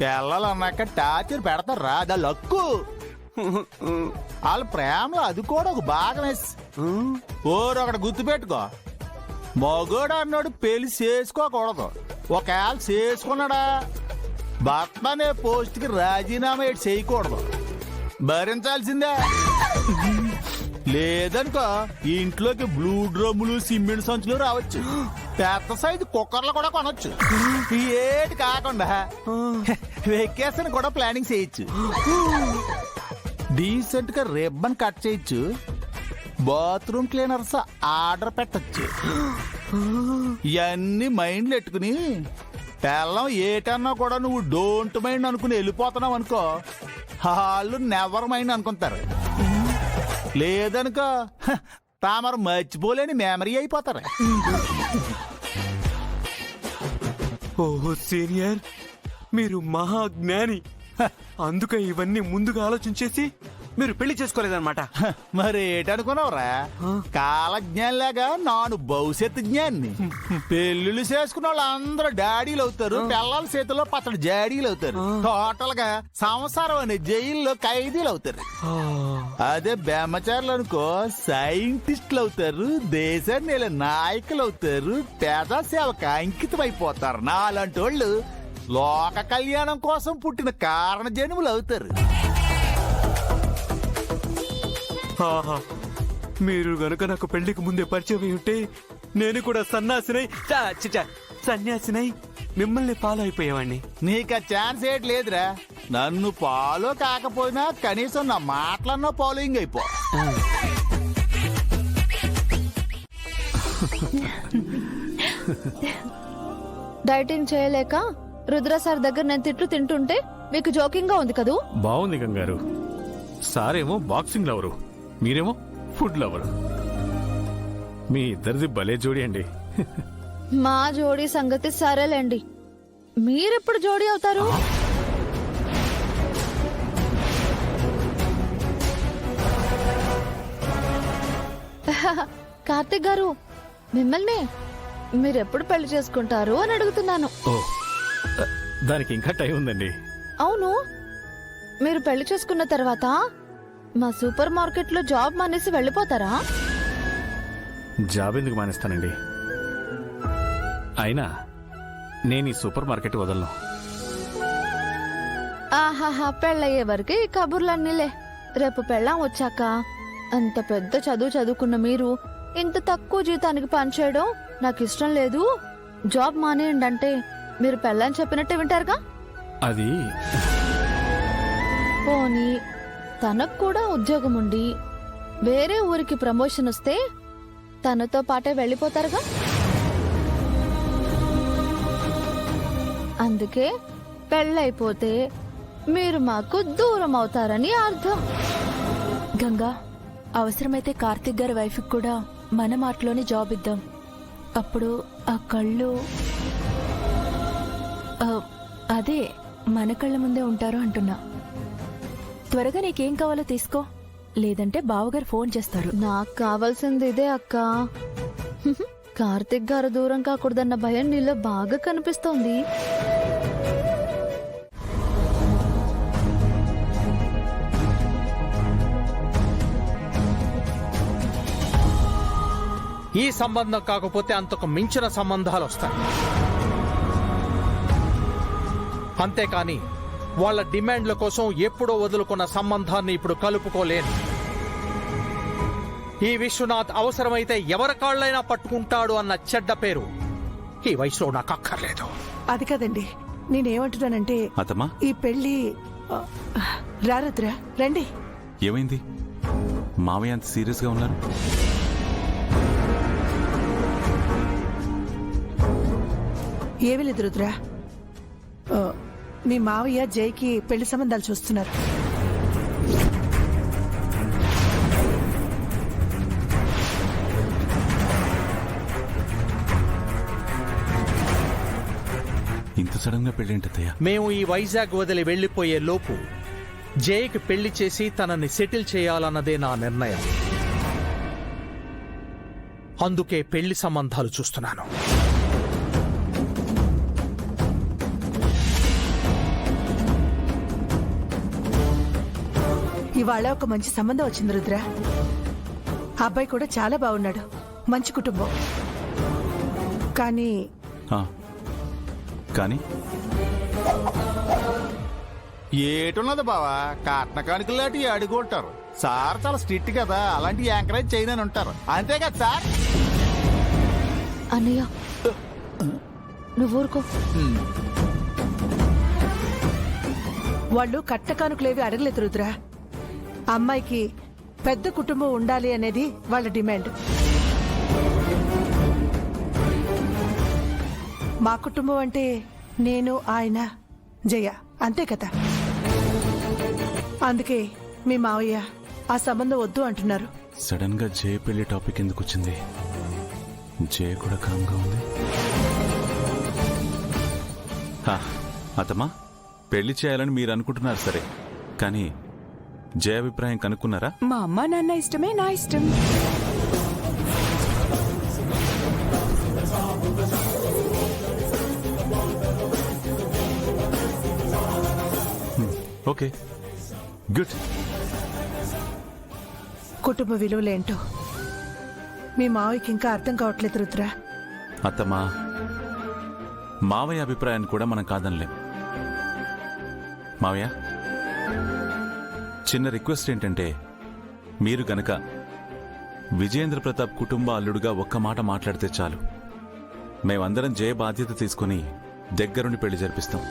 పిల్లలు అన్నాక టార్చర్ పెడతారా దా లక్కు. వాళ్ళ ప్రేమలో అది కూడా ఒక భాగం వేసి ఒకటి గుర్తు పెట్టుకో, మగోడు అన్నాడు పెళ్లి చేసుకోకూడదు. ఒకవేళ చేసుకున్నాడా భర్త అనే పోస్ట్ కి రాజీనామా చేయకూడదు, భరించాల్సిందే. లేదనుకో ఇంట్లోకి బ్లూ డ్రమ్ములు సిమెంట్ సంచులు రావచ్చు, పెద్ద సైజు కుక్కర్లు కూడా కొనొచ్చు. ఏటి కాకుండా వెకేషన్ కూడా ప్లానింగ్ చేయొచ్చు, డీసెంట్ గా రిబ్బన్ కట్ చేయొచ్చు, బాత్రూమ్ క్లీనర్స్ ఆర్డర్ పెట్టచ్చు. ఇవన్నీ మైండ్లో పెట్టుకుని పెళ్ళం ఏటన్నా కూడా నువ్వు డోంట్ మైండ్ అనుకుని వెళ్ళిపోతున్నావు అనుకో, వాళ్ళు నెవర్ మైండ్ అనుకుంటారు. లేదనుకో తామరు మర్చిపోలేని మెమరీ అయిపోతారు. ఓహో సీనియర్, మీరు మహాజ్ఞాని. అందుకే ఇవన్నీ ముందుగా ఆలోచించేసి మీరు పెళ్లి చేసుకోలేదన్నమాట. మరి ఏటనుకున్నావురా, కాలజ్ఞానిలాగా నాను భవిష్యత్తు జ్ఞాన్ని. పెళ్లిళ్ళు చేసుకున్న వాళ్ళు అందరూ డాడీలు అవుతారు, పిల్లల చేతిలో పచ్చడి జాడీలు అవుతారు. టోటల్ గా సంసారం అనే జైల్లో ఖైదీలు అవుతారు. అదే బ్రహ్మచారులు అనుకో సైంటిస్టులు అవుతారు, దేశాన్ని నాయకులు అవుతారు, పేద సేవకు అంకితం అయిపోతారు. నాలాంటి వాళ్ళు లోక కళ్యాణం కోసం పుట్టిన కారణ జన్ములు అవుతారు. మీరు గనుక నాకు పెళ్లికి ముందే పరిచయం ఉంటే నేను కూడా సన్యాసినై మిమ్మల్ని ఫాలో అయిపోయేవాడిని. నీకు ఆ ఛాన్స్ ఏంటి లేదురా. నన్ను ఫాలో కాకపోయినా కనీసం నా మాటలన్నా ఫాలోయింగ్ అయిపో. డైటింగ్ చేయలేక రుద్ర సార్ దగ్గర నేను తిట్లు తింటుంటే మీకు జోకింగ్ గా ఉంది కదూ. బాగుంది గంగారు. సారేమో బాక్సింగ్ లవరు, మీరేమో ఫుడ్ లవరు. మీ ఇద్దరిది భలే జోడి అండి. మా జోడీ సంగతి సరేలేండి, మీరెప్పుడు జోడీ అవుతారు? కార్తిక్ గారు, మిమ్మల్ని మీరెప్పుడు పెళ్లి చేసుకుంటారు అని అడుగుతున్నాను. ఓ, దానికి ఇంకా టైం ఉందండి. అవును, మీరు పెళ్లి చేసుకున్న తర్వాత మా సూపర్ మార్కెట్ లో జాబ్ మానేసి వెళ్ళిపోతారా? జాబ్ ఎందుకు మానేస్తానండి? అయినా నేను ఈ సూపర్ మార్కెట్ వదలను. ఆహాహా, పెళ్ళయ్యే వరకు ఈ కబుర్లన్నీలే. రేపు పెళ్ళాం వచ్చాక అంత పెద్ద చదువు చదువుకున్న మీరు ఇంత తక్కువ జీతానికి పనిచేయడం నాకు ఇష్టం లేదు, జాబ్ మానేయండి అంటే మీరు పెళ్ళని చెప్పినట్టే వింటారుగా. అది పోనీ తనకు కూడా ఉద్యోగం ఉండి వేరే ఊరికి ప్రమోషన్ వస్తే తనతో పాటే వెళ్ళిపోతారుగా. అందుకే పెళ్ళైపోతే మీరు మాకు దూరం అవుతారని అర్థం. గంగా, అవసరమైతే కార్తిక్ గారి వైఫ్ కూడా మన మాటలోనే జాబ్ ఇద్దాం. అప్పుడు ఆ కళ్ళు అదే మన కళ్ళ ముందే ఉంటారు అంటున్నా. త్వరగా నీకేం కావాలో తీసుకో, లేదంటే బావగారు ఫోన్ చేస్తారు. నాకు కావాల్సింది ఇదే అక్క. కార్తిక్ గారు దూరం కాకూడదన్న భయం నీలో బాగా కనిపిస్తోంది. ఈ సంబంధం కాకపోతే అంతకు మించిన సంబంధాలు వస్తాయి. అంతేకాని వాళ్ళ డిమాండ్ల కోసం ఎప్పుడో వదులుకున్న సంబంధాన్ని ఇప్పుడు కలుపుకోలేను. ఈ విశ్వనాథ్ అవసరమైతే ఎవరి కాళ్ళైనా పట్టుకుంటాడు అన్న చెడ్డ పేరు ఈ వయసులో నాకు అక్కర్లేదు. అది కదండి, నేనేమంటున్నానంటే అత్తమ్మా, ఈ పెళ్లి రారుద్రా రండి. ఏమైంది? మావయ్య అంత సీరియస్ గా ఉన్నారు? ఏమీ లేదు రుద్రా, మీ మావయ్య జైకి పెళ్లి సంబంధాలు చూస్తున్నారు. ఇంత సడన్ గా పెళ్ళేంటయ్యా? మేము ఈ వైజాగ్ వదిలి వెళ్లిపోయే లోపు జైకి పెళ్లి చేసి తనని సెటిల్ చేయాలన్నదే నా నిర్ణయం. అందుకే పెళ్లి సంబంధాలు చూస్తున్నాను. ఇవాళ ఒక మంచి సంబంధం వచ్చింది రుద్ర. అబ్బాయి కూడా చాలా బాగున్నాడు, మంచి కుటుంబం. కానీ ఆ, కానీ ఏటున్నది బావా, కాట్న కానుకలు లాంటి అడుగుంటారు. సార్ చాలా స్ట్రిక్ట్ కదా, అలాంటి ఎంకరేజ్ చేయనని ఉంటారు. అంతే కదా సార్? అన్నయ్య నువ్వు ఊరుకో. వాళ్ళు కట్న కానుకలేవి అడగలేదు రుద్ర. అమ్మాయికి పెద్ద కుటుంబం ఉండాలి అనేది వాళ్ళ డిమాండ్. మా కుటుంబం అంటే నేను, ఆయన, జయ, అంతే కదా. అందుకే మీ మావయ్య ఆ సంబంధం వద్దు అంటున్నారు. సడన్ గా జయ పెళ్లి టాపిక్ ఎందుకు వచ్చింది? జయ కూడా కామ్గా ఉంది. అతమ్మా, పెళ్లి చేయాలని మీరు అనుకుంటున్నారు సరే, కానీ జయ అభిప్రాయం కనుక్కున్నారా? మా అమ్మా నాన్న ఇష్టమే నా ఇష్టం. Okay, good. కుటుంబ విలువలేంటో మీ మావయ్యకి ఇంకా అర్థం కావట్లేదు రుద్ర. అత్తమ్మా, మావయ్య అభిప్రాయాన్ని కూడా మనం కాదనలేం. మావయ్య, చిన్న రిక్వెస్ట్ ఏంటంటే, మీరు గనక విజయేంద్ర ప్రతాప్ కుటుంబ అల్లుడుగా ఒక్క మాట మాట్లాడితే చాలు, మేమందరం జయ బాధ్యత తీసుకుని దగ్గరుండి పెళ్లి జరిపిస్తాం.